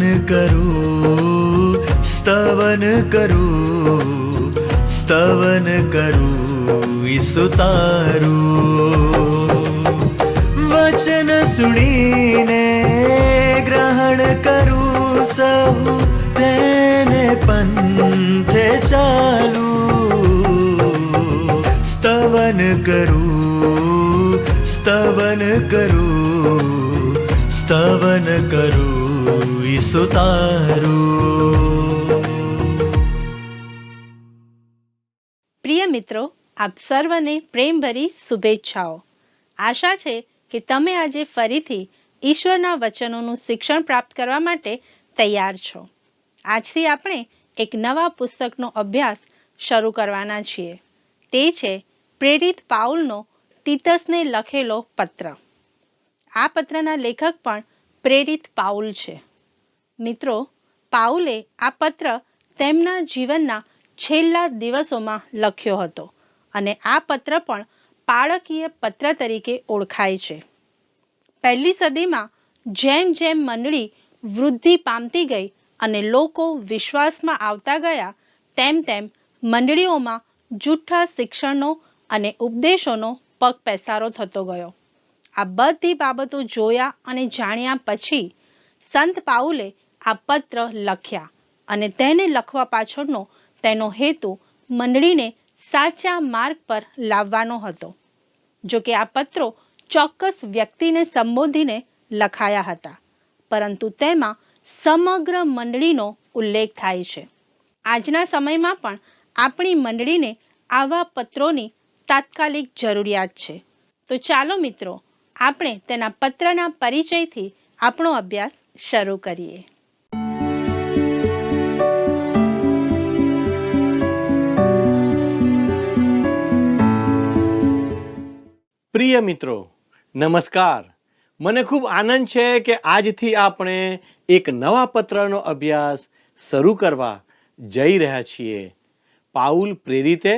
સ્તવન કરું, સ્તવન કરું, સ્તવન કરું ઈસુ તારું. વચન સુણીને ગ્રહણ કરું સહુ, તેને પંથે ચાલું. સ્તવન કરું, સ્તવન કરું, સ્તવન કરું ઈસુ તારું. પ્રિય મિત્રો, આપ સર્વને પ્રેમભરી શુભેચ્છાઓ. આશા છે કે તમે આજે ફરીથી ઈશ્વરના વચનોનું શિક્ષણ પ્રાપ્ત કરવા માટે તૈયાર છો. આજથી આપણે એક નવા પુસ્તકનો અભ્યાસ શરૂ કરવાના છીએ. તે છે પ્રેરિત પાઉલનો તીતસને લખેલો પત્ર. આ પત્રના લેખક પણ પ્રેરિત પાઉલ છે. મિત્રો, પાઉલે આ પત્ર તેમના જીવનના છેલ્લા દિવસોમાં લખ્યો હતો અને આ પત્ર પણ પાળકીય પત્ર તરીકે ઓળખાય છે. પહેલી સદીમાં જેમ જેમ મંડળી વૃદ્ધિ પામતી ગઈ અને લોકો વિશ્વાસમાં આવતા ગયા, તેમ તેમ મંડળીઓમાં જૂઠા શિક્ષણનો અને ઉપદેશોનો પગપેસારો થતો ગયો. આ બધી બાબતો જોયા અને જાણ્યા પછી સંત પાઉલે આ પત્ર લખ્યા અને તેને લખવા પાછળનો તેનો હેતુ મંડળીને સાચા માર્ગ પર લાવવાનો હતો. જો કે આ પત્રો ચોક્કસ વ્યક્તિને સંબોધીને લખાયા હતા, પરંતુ તેમાં સમગ્ર મંડળીનો ઉલ્લેખ થાય છે. આજના સમયમાં પણ આપણી મંડળીને આવા પત્રોની તાત્કાલિક જરૂરિયાત છે. તો ચાલો મિત્રો, આપણે તેના પત્રના પરિચયથી આપણો અભ્યાસ શરૂ કરીએ. પ્રિય મિત્રો, નમસ્કાર. મને ખૂબ આનંદ છે કે આજથી આપણે એક નવા પત્રનો અભ્યાસ શરૂ કરવા જઈ રહ્યા છીએ. પાઉલ પ્રેરિતે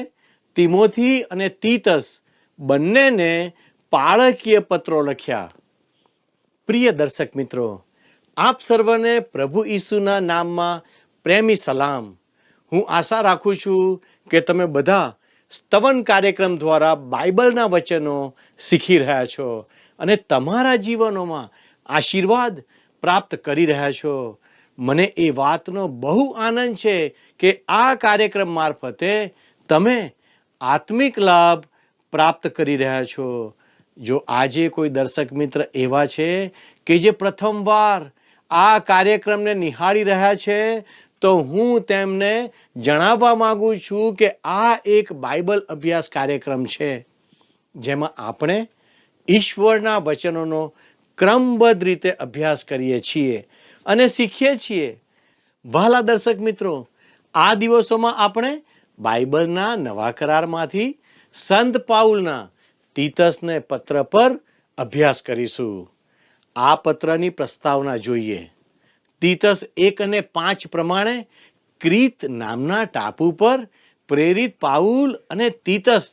તિમોથી અને તીતસ બંનેને પાળકીય પત્રો લખ્યા. પ્રિય દર્શક મિત્રો, આપ સર્વને પ્રભુ ઈસુના નામમાં પ્રેમી સલામ. હું આશા રાખું છું કે તમે બધા સ્તવન કાર્યક્રમ દ્વારા બાઇબલના વચનો શીખી રહ્યા છો અને તમારા જીવનોમાં આશીર્વાદ પ્રાપ્ત કરી રહ્યા છો. મને એ વાતનો બહુ આનંદ છે કે આ કાર્યક્રમ મારફતે તમે આત્મિક લાભ પ્રાપ્ત કરી રહ્યા છો. જો આજે કોઈ દર્શક મિત્ર એવા છે કે જે પ્રથમવાર આ કાર્યક્રમને નિહાળી રહ્યા છે, તો હું તેમને જણાવવા માંગુ છું કે આ એક બાઇબલ અભ્યાસ કાર્યક્રમ છે, જેમાં આપણે ઈશ્વરના વચનોનો ક્રમબદ્ધ રીતે અભ્યાસ કરીએ છીએ અને શીખીએ છીએ. વહાલા દર્શક મિત્રો, આ દિવસોમાં આપણે બાઇબલના નવા કરારમાંથી સંત પાઉલના તીતસને પત્ર પર અભ્યાસ કરીશું. આ પત્રની પ્રસ્તાવના જોઈએ. તીતસ 1 અને 5 પ્રમાણે ક્રીત નામના ટાપુ પર પ્રેરિત પાઉલ અને તીતસ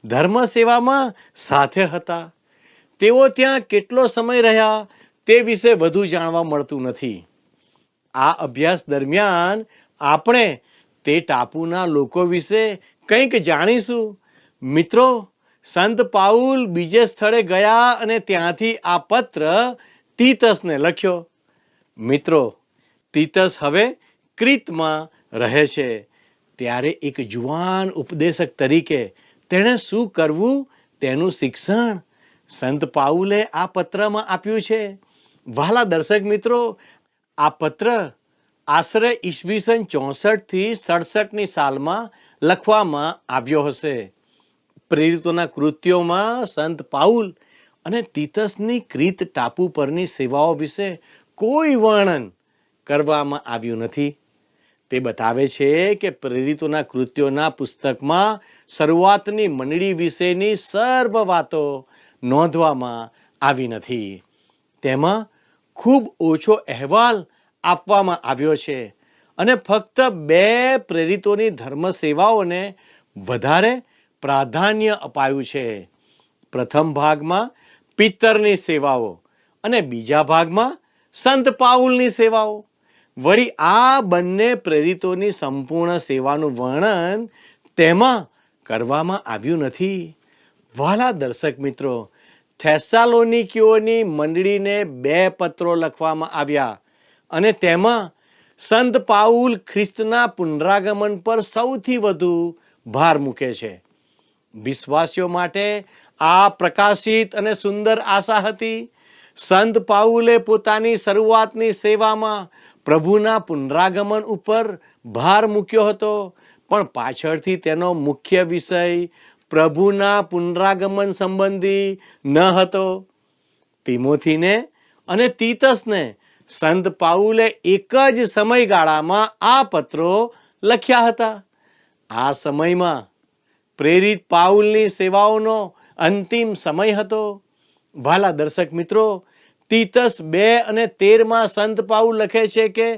ધર્મ સેવામાં સાથે હતા. તેઓ ત્યાં કેટલો સમય રહ્યા તે વિશે વધુ જાણવા મળતું નથી. આ અભ્યાસ દરમિયાન આપણે તે ટાપુના લોકો વિશે કંઈક જાણીશું. મિત્રો, સંત પાઉલ બીજે સ્થળે ગયા અને ત્યાંથી આ પત્ર તીતસને લખ્યો. મિત્રો, તીતસ હવે ક્રીતમાં રહે છે. ત્યારે એક જુવાન ઉપદેશક તરીકે તેણે શું કરવું તેનું શિક્ષણ સંત પાઉલે આ પત્રમાં આપ્યું છે. વહાલા દર્શક મિત્રો, આ પત્ર આશરે ઈસવીસન 64 થી 67ની સાલમાં લખવામાં આવ્યો હશે. પ્રેરિતોના કૃત્યોમાં સંત પાઉલ અને તીતસની ક્રીત ટાપુ પરની સેવાઓ વિશે કોઈ વર્ણન કરવામાં આવ્યું નથી. તે બતાવે છે કે પ્રેરિતોના કૃત્યોના પુસ્તકમાં શરૂઆતની મંડળી વિશેની સર્વ વાતો નોંધવામાં આવી નથી. તેમાં ખૂબ ઓછો અહેવાલ આપવામાં આવ્યો છે અને ફક્ત 2 પ્રેરિતોની ધર્મ સેવાઓને વધારે પ્રાધાન્ય અપાયું છે. પ્રથમ ભાગમાં પિત્તરની સેવાઓ અને બીજા ભાગમાં સંત પાઉલની સેવાઓ. વળી આ બંને પ્રેરિતોની સંપૂર્ણ સેવાનું વર્ણન તેમાં કરવામાં આવ્યું નથી. વહાલા દર્શક મિત્રો, થેસાલોનિકીઓની મંડળીને 2 પત્રો લખવામાં આવ્યા અને તેમાં સંત પાઉલ ખ્રિસ્તના પુનરાગમન પર સૌથી વધુ ભાર મૂકે છે. વિશ્વાસીઓ માટે આ પ્રકાશિત અને સુંદર આશા હતી. સંત પાઉલે પોતાની શરૂઆતની સેવામાં પ્રભુના પુનરાગમન ઉપર ભાર મૂક્યો હતો, પણ પાછળથી તેનો મુખ્ય વિષય પ્રભુના પુનરાગમન સંબંધી ન હતો. તિમોથીને અને તીતસને સંત પાઉલે એક જ સમયગાળામાં આ પત્રો લખ્યા હતા. આ સમયમાં પ્રેરિત પાઉલની સેવાઓનો અંતિમ સમય હતો. વહાલા દર્શક મિત્રો, તીતસ 2 અને 13 સંત પાઉલ લખે છે કે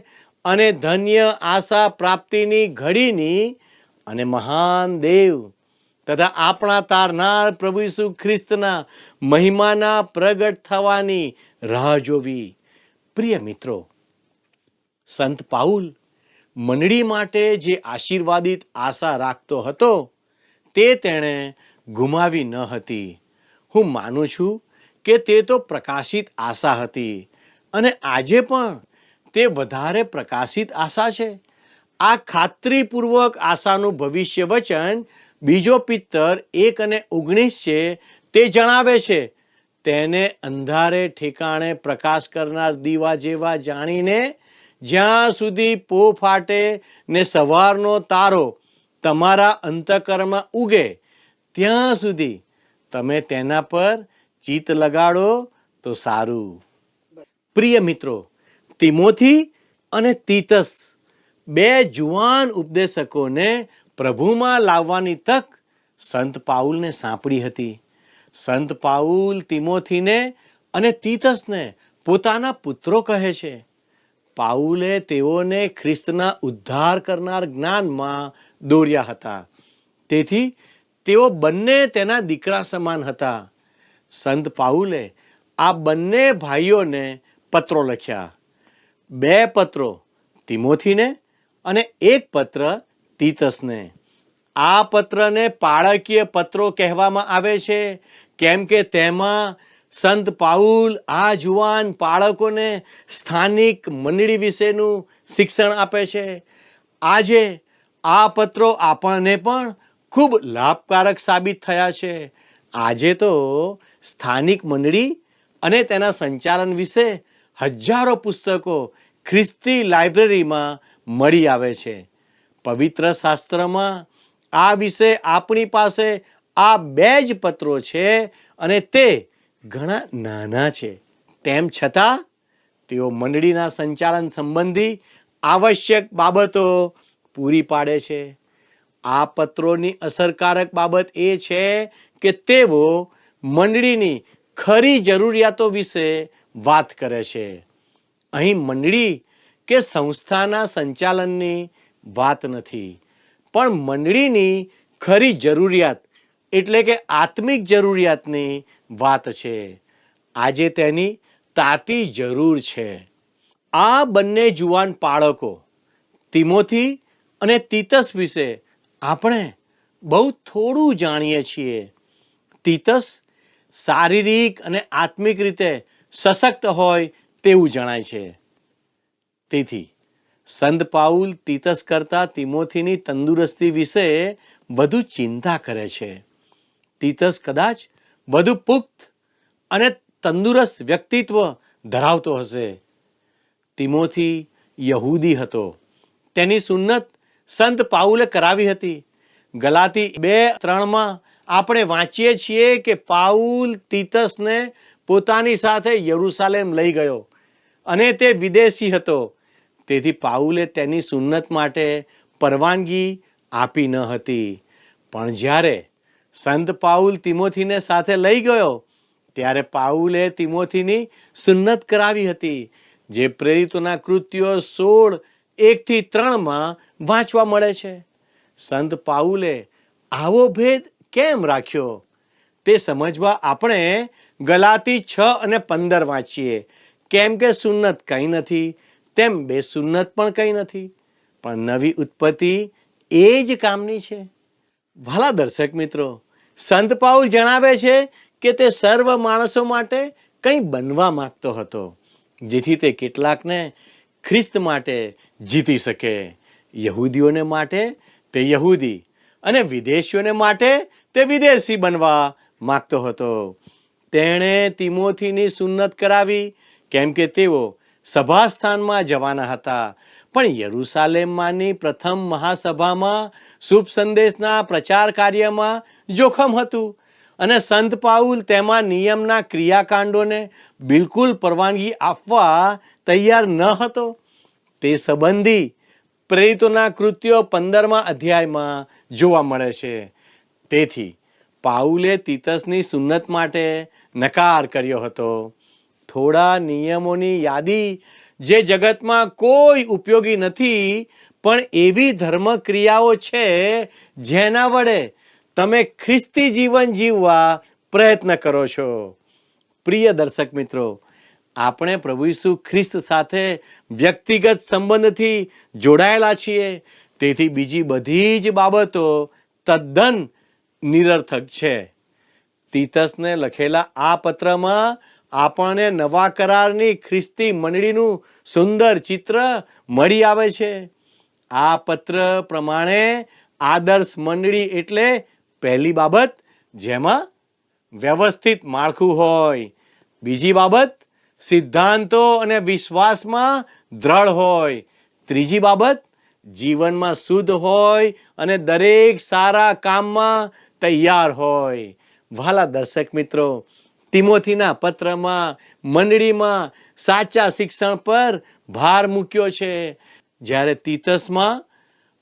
અને ધન્ય આશા પ્રાપ્તિની ઘડીની અને મહાન દેવ તથા આપણા તારનાર પ્રભુ ઈસુ ખ્રિસ્તના મહિમાના પ્રગટ થવાની રાહ જોવી. પ્રિય મિત્રો, સંત પાઉલ મંડળી માટે જે આશીર્વાદિત આશા રાખતો હતો તે તેણે ગુમાવી ન હતી. હું માનું છું કે તે તો પ્રકાશિત આશા હતી અને આજે પણ તે વધારે પ્રકાશિત આશા છે. આ ખાતરીપૂર્વક આશાનું ભવિષ્ય વચન 2 પિત્તર 1 અને 19 છે. તે જણાવે છે, તેને અંધારે ઠેકાણે પ્રકાશ કરનાર દીવા જેવા જાણીને જ્યાં સુધી પો ફાટે ને સવારનો તારો તમારા અંતઃકરણમાં ઉગે ત્યાં સુધી તમે તેના પર ચિત્ત લગાડો તો સારું. પ્રિય મિત્રો, તિમોથી અને તીતસ 2 જુવાન ઉપદેશકોને પ્રભુમાં લાવવાની તક સંત પાઉલને સાંપડી હતી. સંત પાઉલ તિમોથીને અને તીતસને પોતાના પુત્રો કહે છે. પાઉલે તેઓને ખ્રિસ્તના ઉદ્ધાર કરનાર જ્ઞાનમાં દોર્યા હતા. તેથી તેઓ બંને તેના દીકરા સમાન હતા. સંત પાઉલે આ બંને ભાઈઓને પત્રો લખ્યા. 2 પત્રો તિમોથીને અને 1 પત્ર તીતસને. આ પત્રને પાળકીય પત્રો કહેવામાં આવે છે, કેમ કે તેમાં સંત પાઉલ આ જુવાન બાળકોને સ્થાનિક મંડળી વિશેનું શિક્ષણ આપે છે. આજે આ પત્રો આપણને પણ ખૂબ લાભકારક સાબિત થયા છે. આજે તો સ્થાનિક મંડળી અને તેના સંચાલન વિશે હજારો પુસ્તકો ખ્રિસ્તી લાઇબ્રેરીમાં મળી આવે છે. પવિત્ર શાસ્ત્રમાં આ વિશે આપણી પાસે આ 2 જ પત્રો છે અને તે ઘણા નાના છે. તેમ છતાં તેઓ મંડળીના સંચાલન સંબંધી આવશ્યક બાબતો પૂરી પાડે છે. આ પત્રોની અસરકારક બાબત એ છે કે તેઓ મંડળીની ખરી જરૂરિયાતો વિશે વાત કરે છે. અહીં મંડળી કે સંસ્થાના સંચાલનની વાત નથી, પણ મંડળીની ખરી જરૂરિયાત એટલે કે આત્મિક જરૂરિયાતની વાત છે. આજે તેની તાતી જરૂર છે. આ બંને જુવાન બાળકો તિમોથી અને તીતસ વિશે આપણે બહુ થોડું જાણીએ છીએ. તીતસ શારીરિક અને આત્મિક રીતે સશક્ત હોય તેવું જણાય છે. તેથી સંત પાઉલ તીતસ કરતા તિમોથીની તંદુરસ્તી વિશે વધુ ચિંતા કરે છે. તીતસ કદાચ વધુ પુખ્ત અને તંદુરસ્ત વ્યક્તિત્વ ધરાવતો હશે. તિમોથી યહૂદી હતો. તેની સુન્નત સંત પાઉલે કરાવી હતી. ગલાતી 2:3 આપણે વાંચીએ છીએ કે પાઉલ તીતસને પોતાની સાથે યરૂશાલેમ લઈ ગયો અને તે વિદેશી હતો. તેથી પાઉલે તેની સુન્નત માટે પરવાનગી આપી ન હતી. પણ જ્યારે સંત પાઉલ તિમોથીને સાથે લઈ ગયો ત્યારે પાઉલે તિમોથીની સુન્નત કરાવી હતી, જે પ્રેરિતોના કૃત્યો 16:1-3 વાંચવા મળે છે. સંત પાઉલે આવો ભેદ કેમ રાખ્યો તે સમજવા આપણે ગલાતી 6 અને 15 વાંચીએ. કેમ કે સુન્નત કંઈ નથી, તેમ બે સુન્નત પણ કંઈ નથી, પણ નવી ઉત્પત્તિ એ જ કામની છે. ભલા દર્શક મિત્રો, સંત પાઉલ જણાવે છે કે તે સર્વ માણસો માટે કંઈ બનવા માંગતો હતો, જેથી તે કેટલાકને ખ્રિસ્ત માટે જીતી શકે. યહૂદીઓને માટે તે યહૂદી અને વિદેશીઓને માટે તે વિદેશી બનવા માંગતો હતો. તેણે તિમોથીની સુન્નત કરાવી, કેમ કે તેઓ સભાસ્થાનમાં જવાના હતા. પણ યરૂશાલેમમાંની પ્રથમ મહાસભામાં શુભ સંદેશના પ્રચાર કાર્યમાં જોખમ હતું, અને સંત પાઉલ તેમાં નિયમના ક્રિયાકાંડોને બિલકુલ પરવાનગી આપવા તૈયાર ન હતો. તે સંબંધી પ્રેરિતોના કૃત્યો 15મા અધ્યાયમાં જોવા મળે છે. તેથી પાઉલે તીતસની સુન્નત માટે નકાર કર્યો હતો. થોડા નિયમોની યાદી જે જગતમાં કોઈ ઉપયોગી નથી, પણ એવી ધર્મક્રિયાઓ છે જેના વડે તમે ખ્રિસ્તી જીવન જીવવા પ્રયત્ન કરો છો. પ્રિય દર્શક મિત્રો, આપણે પ્રભુ ઈસુ ખ્રિસ્ત સાથે વ્યક્તિગત સંબંધથી જોડાયેલા છીએ, તેથી બીજી બધી જ બાબતો તદ્દન નિરર્થક છે. તીતસને લખેલા આ પત્રમાં આપણને નવા કરારની ખ્રિસ્તી મંડળીનું સુંદર ચિત્ર મળી આવે છે. આ પત્ર પ્રમાણે આદર્શ મંડળી એટલે પહેલી બાબત, જેમાં વ્યવસ્થિત માળખું હોય. બીજી બાબત, સિદ્ધાંતો અને વિશ્વાસમાં દ્રઢ હોય. ત્રીજી બાબત, જીવનમાં શુદ્ધ હોય અને દરેક સારા કામમાં તૈયાર હોય. વહાલા દર્શક મિત્રો, તિમોથીના પત્રમાં મંડળીમાં સાચા શિક્ષણ પર ભાર મૂક્યો છે, જ્યારે તીતસમાં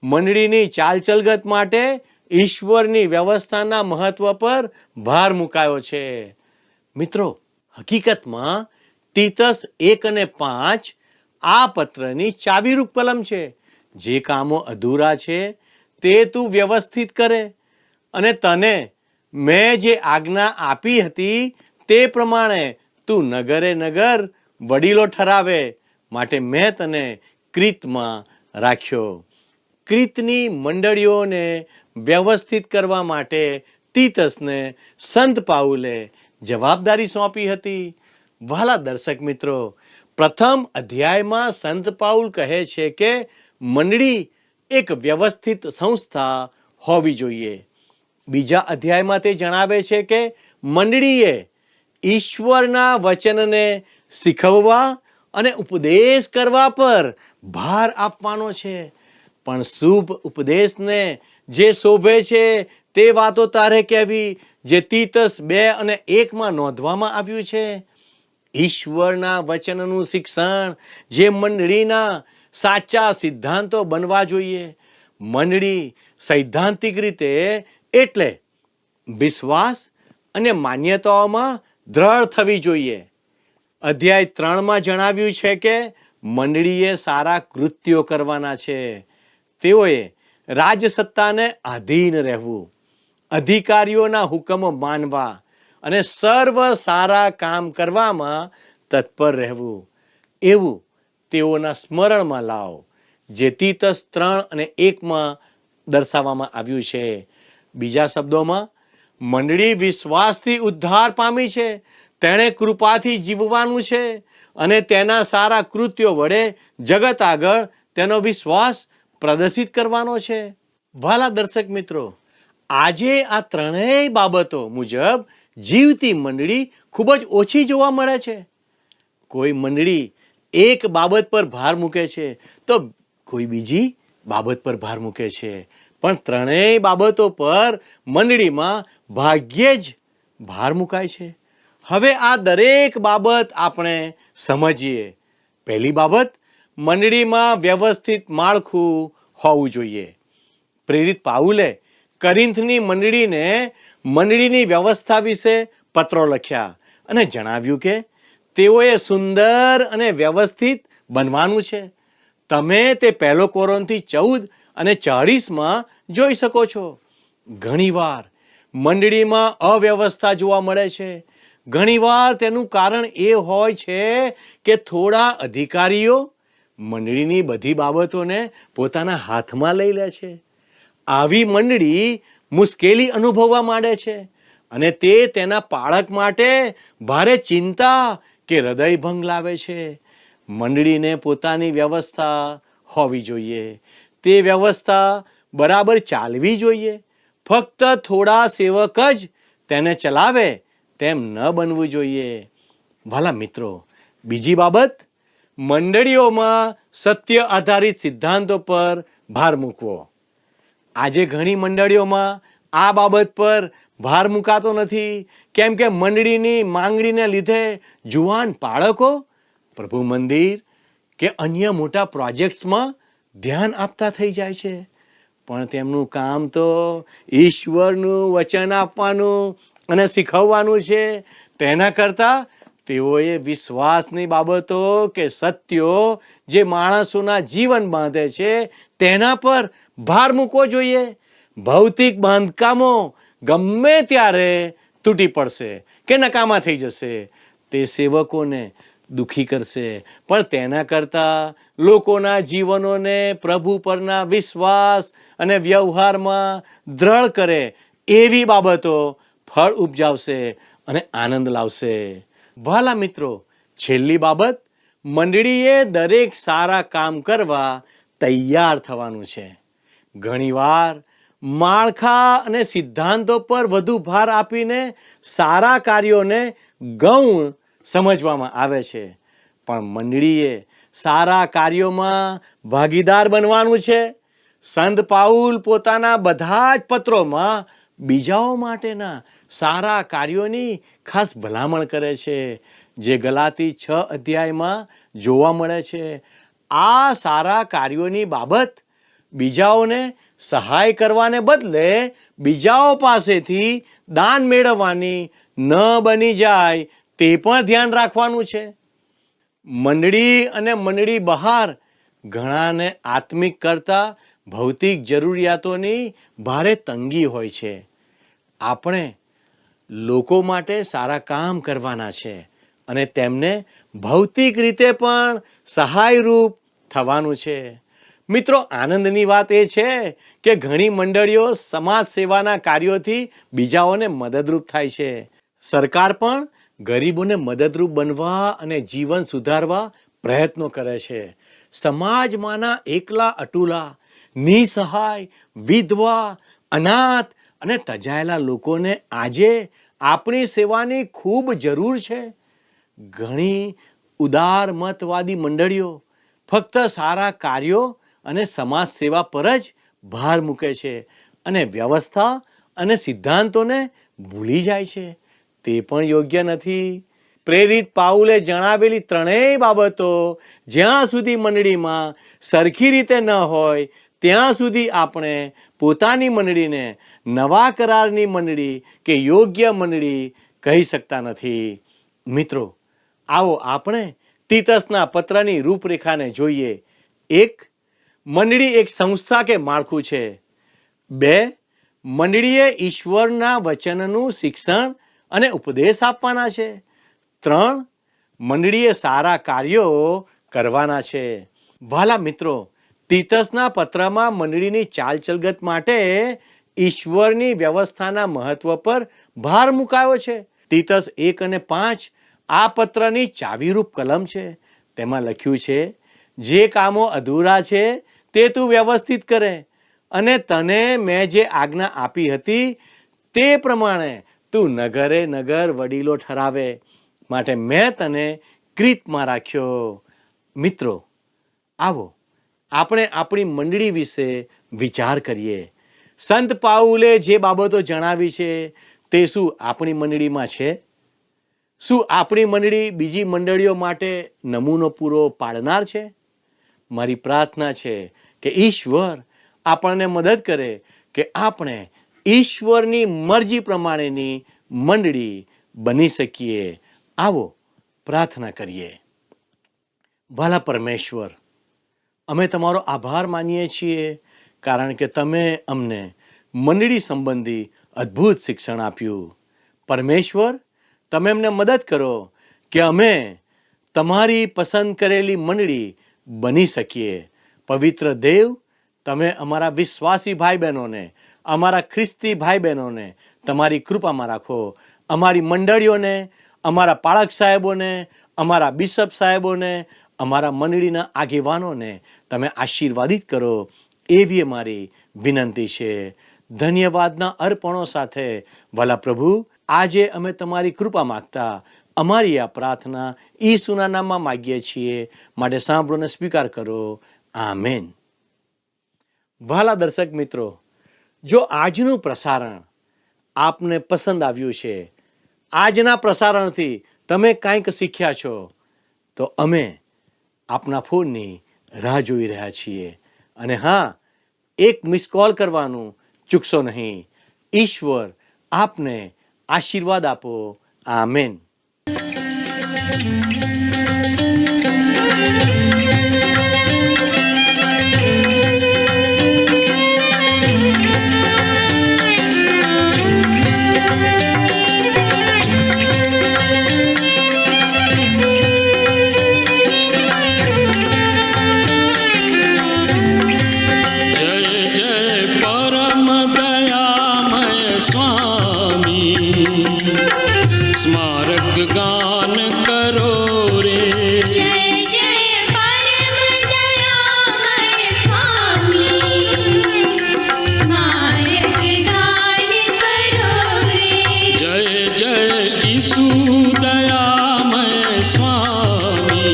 મંડળીની ચાલચલગત માટે ઈશ્વરની વ્યવસ્થાના મહત્વ પર ભાર મુકાયો છે. મિત્રો, હકીકતમાં તીતસ 1 અને 5 આ પત્રની ચાવીરૂપ કલમ છે. જે કામો અધૂરા છે તે તું વ્યવસ્થિત કરે, અને તને મેં જે આજ્ઞા આપી હતી તે પ્રમાણે તું નગરે નગર વડીલો ઠરાવે માટે મેં તને ક્રીતમાં રાખ્યો. ક્રીતની મંડળીઓને વ્યવસ્થિત કરવા માટે તીતસને સંત પાઉલે જવાબદારી સોંપી હતી. વહાલા દર્શક મિત્રો, પ્રથમ અધ્યાયમાં સંત પાઉલ કહે છે કે મંડળી એક વ્યવસ્થિત સંસ્થા હોવી જોઈએ. બીજા અધ્યાયમાં તે જણાવે છે કે મંડળીએ ઈશ્વરના વચનને શીખવવા અને ઉપદેશ કરવા પર ભાર આપવાનો છે. પણ શુભ ઉપદેશને જે શોભે છે તે વાતો તારે કહેવી, જે તીતસ 2 અને 1માં નોંધવામાં આવ્યું છે. ઈશ્વરના વચનનું શિક્ષણ જે મંડળીના સાચા સિદ્ધાંતો બનવા જોઈએ. મંડળી સૈદ્ધાંતિક રીતે એટલે વિશ્વાસ અને માન્યતાઓમાં દ્રઢ થવી જોઈએ. અધ્યાય 3માં જણાવ્યું છે કે મંડળીએ સારા કૃત્યો કરવાના છે. તેઓએ રાજસત્તાને આધીન રહેવું, અધિકારીઓના હુકમો માનવા અને સર્વ સારા કામ કરવામાં તત્પર રહેવું. એવું તેઓના સ્મરણમાં લાવો, જે તીતસ 3 અને 1માં દર્શાવવામાં આવ્યું છે. બીજા શબ્દોમાં, મંડળી વિશ્વાસથી ઉદ્ધાર પામી છે, તેણે કૃપાથી જીવવાનું છે અને તેના સારા કૃત્યો વડે જગત આગળ તેનો વિશ્વાસ પ્રદર્શિત કરવાનો છે. વહાલા દર્શક મિત્રો, આજે આ ત્રણેય બાબતો મુજબ જીવતી મંડળી ખૂબ જ ઓછી જોવા મળે છે. કોઈ મંડળી એક બાબત પર ભાર મૂકે છે તો કોઈ બીજી બાબત પર ભાર મૂકે છે, પણ ત્રણેય બાબતો પર મંડળીમાં ભાગ્યે જ ભાર મુકાય છે. હવે આ દરેક બાબત આપણે સમજીએ. પહેલી બાબત, મંડળીમાં વ્યવસ્થિત માળખું હોવું જોઈએ. પ્રેરિત પાઉલે કરિન્થની મંડળીની વ્યવસ્થા વિશે પત્રો લખ્યા અને જણાવ્યું કે તેઓએ સુંદર અને વ્યવસ્થિત બનવાનું છે. તમે તે 1 કોરિન્થી 14 અને 40માં જોઈ શકો છો. ઘણીવાર મંડળીમાં અવ્યવસ્થા જોવા મળે છે. ઘણીવાર તેનું કારણ એ હોય છે કે થોડા અધિકારીઓ મંડળીની બધી બાબતોને પોતાના હાથમાં લઈ લે છે. આવી મંડળી મુશ્કેલી અનુભવવા માંડે છે અને તે તેના પાળક માટે ભારે ચિંતા કે હૃદયભંગ લાવે છે. મંડળીને પોતાની વ્યવસ્થા હોવી જોઈએ. તે વ્યવસ્થા બરાબર ચાલવી જોઈએ. ફક્ત થોડા સેવક જ તેને ચલાવે તેમ ન બનવું જોઈએ. વાલા મિત્રો, બીજી બાબત, મંડળીઓમાં સત્ય આધારિત સિદ્ધાંતો પર ભાર મૂકવો. આજે ઘણી મંડળીઓમાં આ બાબત પર ભાર મૂકાતો નથી, કેમ કે મંડળીની માંગણીને લીધે જુવાન બાળકો પ્રભુ મંદિર કે અન્ય મોટા પ્રોજેક્ટ્સમાં ધ્યાન આપતા થઈ જાય છે. પણ તેમનું કામ તો ઈશ્વરનું વચન આપવાનું અને શીખવવાનું છે. તેના કરતાં તેઓએ વિશ્વાસની બાબતો કે સત્યો જે માણસોના જીવન બાંધે છે તેના પર ભાર મૂકવો જોઈએ. ભૌતિક બાંધકામો ગમે ત્યારે તૂટી પડશે કે નકામા થઈ જશે. તે સેવકોને દુખી કરશે, પણ તેના કરતાં લોકોના જીવનોને પ્રભુ પરના વિશ્વાસ અને વ્યવહારમાં દ્રઢ કરે એવી બાબતો ફળ ઉપજાવશે અને આનંદ લાવશે. વાલા મિત્રો, છેલ્લી બાબત, મંડળીએ દરેક સારા કામ કરવા તૈયાર થવાનું છે. ઘણીવાર માળખા અને સિદ્ધાંતો પર વધુ ભાર આપીને સારા કાર્યોને ગૌણ સમજવામાં આવે છે. પણ મંડળીએ સારા કાર્યોમાં ભાગીદાર બનવાનું છે. સંત પાઉલ પોતાના બધા જ પત્રોમાં બીજાઓ માટેના સારા કાર્યોની ખાસ ભલામણ કરે છે, જે ગલાતી 6 અધ્યાયમાં જોવા મળે છે. આ સારા કાર્યોની બાબત બીજાઓને સહાય કરવાને બદલે બીજાઓ પાસેથી દાન મેળવવાની ન બની જાય તે પણ ધ્યાન રાખવાનું છે. મંડળી અને મંડળી બહાર ઘણાને આત્મિક કરતાં ભૌતિક જરૂરિયાતોની ભારે તંગી હોય છે. આપણે લોકો માટે સારા કામ કરવાના છે અને તેમને ભૌતિક રીતે પણ સહાયરૂપ થવાનું છે. મિત્રો, આનંદની વાત એ છે કે ઘણી મંડળીઓ સમાજ સેવાના કાર્યોથી બીજાઓને મદદરૂપ થાય છે. સરકાર પણ ગરીબોને મદદરૂપ બનવા અને જીવન સુધારવા પ્રયત્નો કરે છે. સમાજમાંના એકલા અટુલા, નિસહાય, વિધવા, અનાથ અને તજાયેલા લોકોને આજે આપણી સેવાની ખૂબ જરૂર છે. ઘણી ઉદારમતવાદી મંડળીઓ ફક્ત સારા કાર્યો અને સમાજ સેવા પર જ ભાર મૂકે છે અને વ્યવસ્થા અને સિદ્ધાંતોને ભૂલી જાય છે. તે પણ યોગ્ય નથી. પ્રેરિત પાઉલે જણાવેલી ત્રણેય બાબતો જ્યાં સુધી મંડળીમાં સરખી રીતે ન હોય ત્યાં સુધી આપણે પોતાની મંડળીને નવા કરારની મંડળી કે યોગ્ય મંડળી કહી શકતા નથી. મિત્રો, આવો આપણે તીતસના પત્રની રૂપરેખાને જોઈએ. 1. મંડળી એક સંસ્થા કે માળખું છે. 2. મંડળીએ ઈશ્વરના વચનનું શિક્ષણ અને ઉપદેશ આપવાના છે. 3. મંડળીએ સારા કાર્યો કરવાના છે. વાલા મિત્રો, તીતસના પત્રમાં મંડળીની ચાલચલગત માટે ઈશ્વરની વ્યવસ્થાના મહત્વ પર ભાર મુકાયો છે. તીતસ 1 અને 5 આ પત્રની ચાવીરૂપ કલમ છે. તેમાં લખ્યું છે, જે કામો અધૂરા છે તે તું વ્યવસ્થિત કરે અને તને મેં જે આજ્ઞા આપી હતી તે પ્રમાણે તું નગરે નગર વડીલો ઠરાવે, માટે મેં તને ક્રીતમાં રાખ્યો. મિત્રો, આવો આપણે આપણી મંડળી વિશે વિચાર કરીએ. સંત પાઉલે જે બાબતો જણાવી છે તે શું આપણી મંડળીમાં છે? શું આપણી મંડળી બીજી મંડળીઓ માટે નમૂનો પૂરો પાડનાર છે? મારી પ્રાર્થના છે કે ઈશ્વર આપણને મદદ કરે કે આપણે ઈશ્વરની મરજી પ્રમાણેની મંડળી બની શકીએ. આવો પ્રાર્થના કરીએ. વાલા પરમેશ્વર, અમે તમારો આભાર માનીએ છીએ કારણ કે તમે અમને મંડળી સંબંધી અદ્ભુત શિક્ષણ આપ્યું. પરમેશ્વર, તમે અમને મદદ કરો કે અમે તમારી પસંદ કરેલી મંડળી બની શકીએ. પવિત્ર દેવ, તમે અમારા વિશ્વાસી ભાઈ બહેનોને, અમારા ખ્રિસ્તી ભાઈ બહેનોને તમારી કૃપામાં રાખો. અમારી મંડળીઓને, અમારા પાળક સાહેબોને, અમારા બિશપ સાહેબોને, અમારા મંડળીના આગેવાનોને તમે આશીર્વાદિત કરો, એવી અમારી વિનંતી છે. ધન્યવાદના અર્પણો સાથે ભલા પ્રભુ, આજે અમે તમારી કૃપા માગતા અમારી આ પ્રાર્થના ઈસુના નામમાં માગીએ છીએ, માટે સાંભળો અને સ્વીકાર કરો. આમેન. વહાલા દર્શક મિત્રો, જો આજનું પ્રસારણ આપને પસંદ આવ્યું છે, આજના પ્રસારણથી તમે કાંઈક શીખ્યા છો, તો અમે આપના ફોનની રાહ જોઈ રહ્યા છીએ. અને હા, એક મિસ કોલ કરવાનું ચૂકશો નહીં. ઈશ્વર આપને આશીર્વાદ આપો. આમેન. स्मारक गान करो रे, जय जय परम दयामय स्वामी, स्मारक गान करो रे, जय जय यीशु दयामय स्वामी,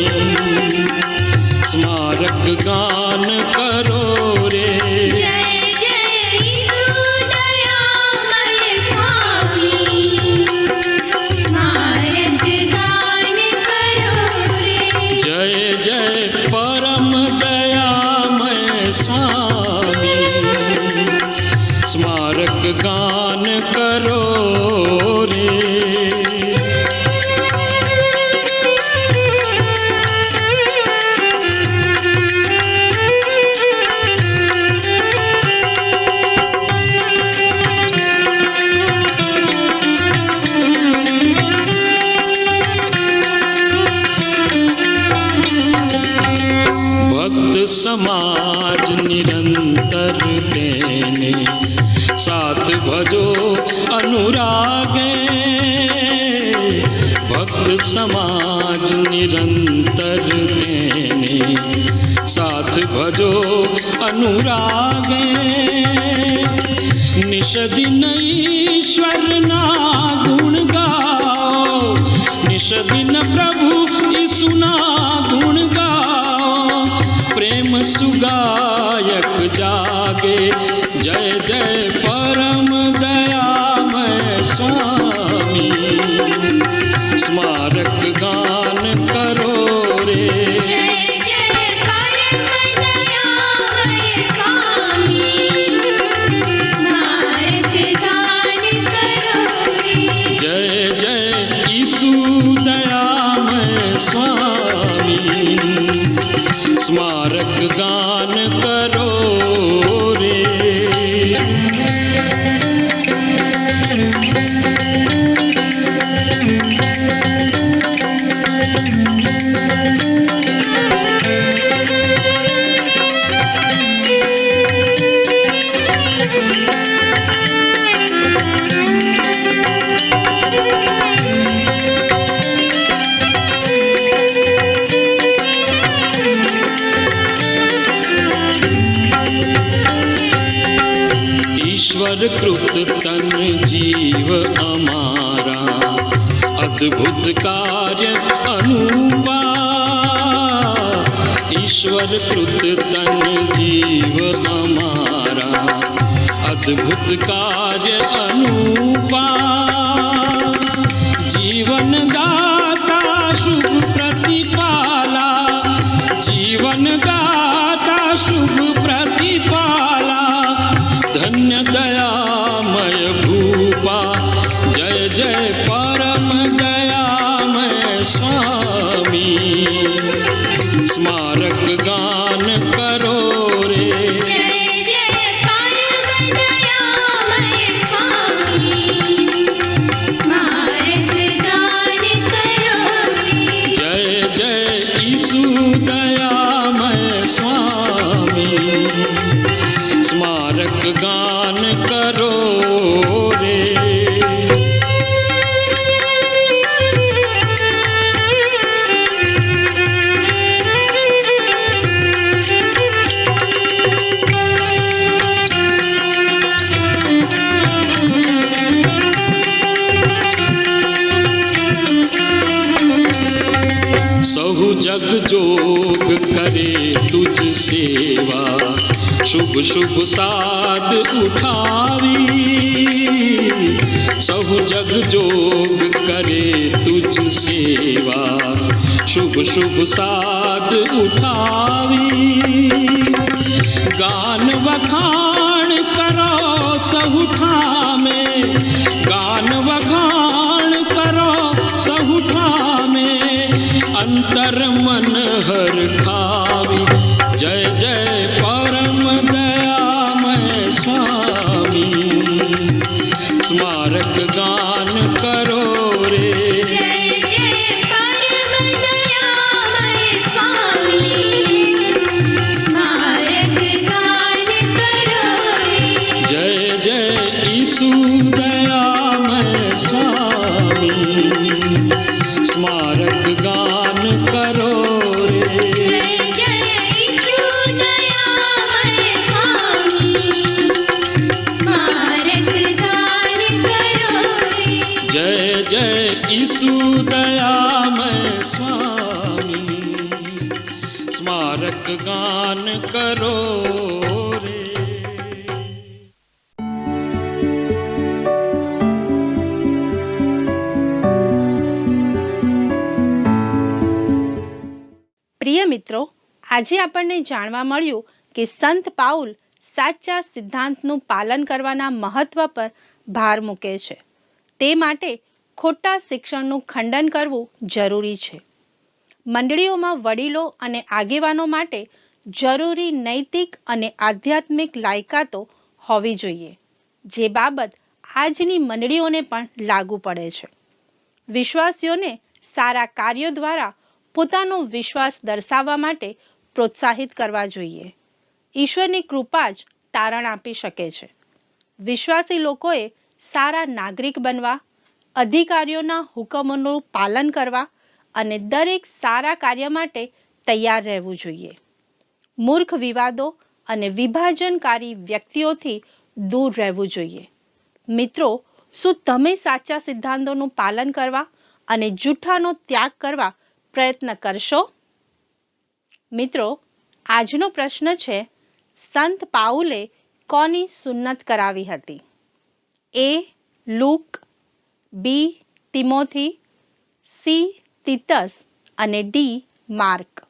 स्मारक गान करो रे, जय जय यीशु दयामय स्वामी, स्मारक गान करो रे, जय जय परम दयामय स्वामी, स्मारक गान करो रे. भक्त समाज निरंतर तेने साथ भजो अनुरागे, भक्त समाज निरंतर तेने साथ भजो अनुरागे, निश दिन ईश्वर ना गुण गाओ, निश दिन प्रभु यीशु ना गुण गाओ, प्रेम सुगायक जागे, जय जय परम दयामय स्वामी, स्मारक गान करो रे, जय जय परम दयामय स्वामी, स्मारक गान करो रे, जय जय यीशु दयामय स्वामी, स्मारक गान करो रे. ईश्वर कृत तन जीव हमारा, अद्भुत कार्य अनूपा, ईश्वर कृत तन जीव हमारा, अद्भुत कार्य अनूपा, जीवन दाता शुभ प्रतिपाला, जीवन दाता शुभ प्रतिपाला, धन्य दयामय भूपा, जय जय परम दयामय स्वामी, स्मारक गान करो रे, जय जय परम दयामय स्वामी, स्मारक गान करो रे, जग जोग करे तुझ सेवा शुभ शुभ साध उठावी सहु जग जोग करे तुझ सेवा शुभ शुभ साध उठावी गान वखाण करो सहु ठामे गान वखाण करो सहु ठामे अंतर मन हर खावी जय जय परम दयामय स्वामी स्मारक गान करो रे जय जय परम दयामय स्वामी स्मारक गान करो रे जय जय ईसु दयामय स्वामी स्मारक गान करो रे जय जय ईशु दयामय स्वामी स्मारक गान करो रे जय जय ईसु दयामय स्वामी स्मारक गान करो रे પ્રિય મિત્રો, આજે આપણને જાણવા મળ્યું કે સંત પાઉલ સાચા સિદ્ધાંતનું પાલન કરવાના મહત્વ પર ભાર મૂકે છે. તે માટે ખોટા શિક્ષણનું ખંડન કરવું જરૂરી છે. મંડળીઓમાં વડીલો અને આગેવાનો માટે જરૂરી નૈતિક અને આધ્યાત્મિક લાયકાતો હોવી જોઈએ, જે બાબત આજની મંડળીઓને પણ લાગુ પડે છે. વિશ્વાસીઓને સારા કાર્યો દ્વારા પોતાનો વિશ્વાસ દર્શાવવા માટે પ્રોત્સાહિત કરવા જોઈએ. ઈશ્વરની કૃપા જ તારણ આપી શકે છે. વિશ્વાસી લોકોએ સારા નાગરિક બનવા, અધિકારીઓના હુકમોનું પાલન કરવા અને દરેક સારા કાર્ય માટે તૈયાર રહેવું જોઈએ. મૂર્ખ વિવાદો અને વિભાજનકારી વ્યક્તિઓથી દૂર રહેવું જોઈએ. મિત્રો, શું તમે સાચા સિદ્ધાંતોનું પાલન કરવા અને જૂઠાનો ત્યાગ કરવા પ્રયત્ન કરશો? મિત્રો, આજનો પ્રશ્ન છે, સંત પાઉલે કોની સુન્નત કરાવી હતી? એ. લૂક, બી. તિમોથી, સી. તીતસ અને ડી. માર્ક.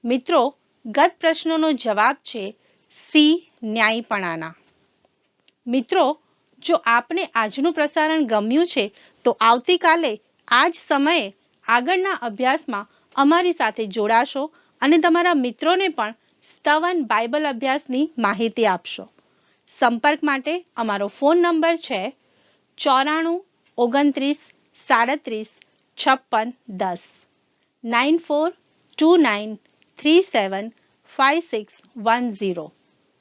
મિત્રો, ગત પ્રશ્નનો જવાબ છે સી. ન્યાયીપણાના. મિત્રો, જો આપને આજનું પ્રસારણ ગમ્યું છે તો આવતીકાલે આ જ સમયે આગળના અભ્યાસમાં અમારી સાથે જોડાશો અને તમારા મિત્રોને પણ સ્તવન બાઇબલ અભ્યાસની માહિતી આપશો. સંપર્ક માટે અમારો ફોન નંબર છે 94 29 37 56 10 9429375610.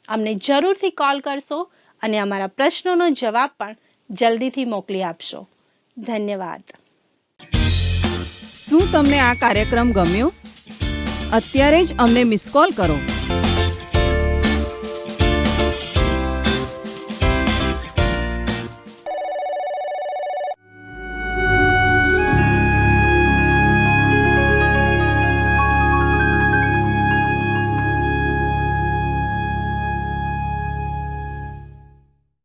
અમને જરૂરથી કોલ કરશો અને અમારા પ્રશ્નોનો જવાબ પણ જલ્દીથી મોકલી આપશો. ધન્યવાદ. શું તમને આ કાર્યક્રમ ગમ્યો? અત્યારે જ અમને મિસ કોલ કરો.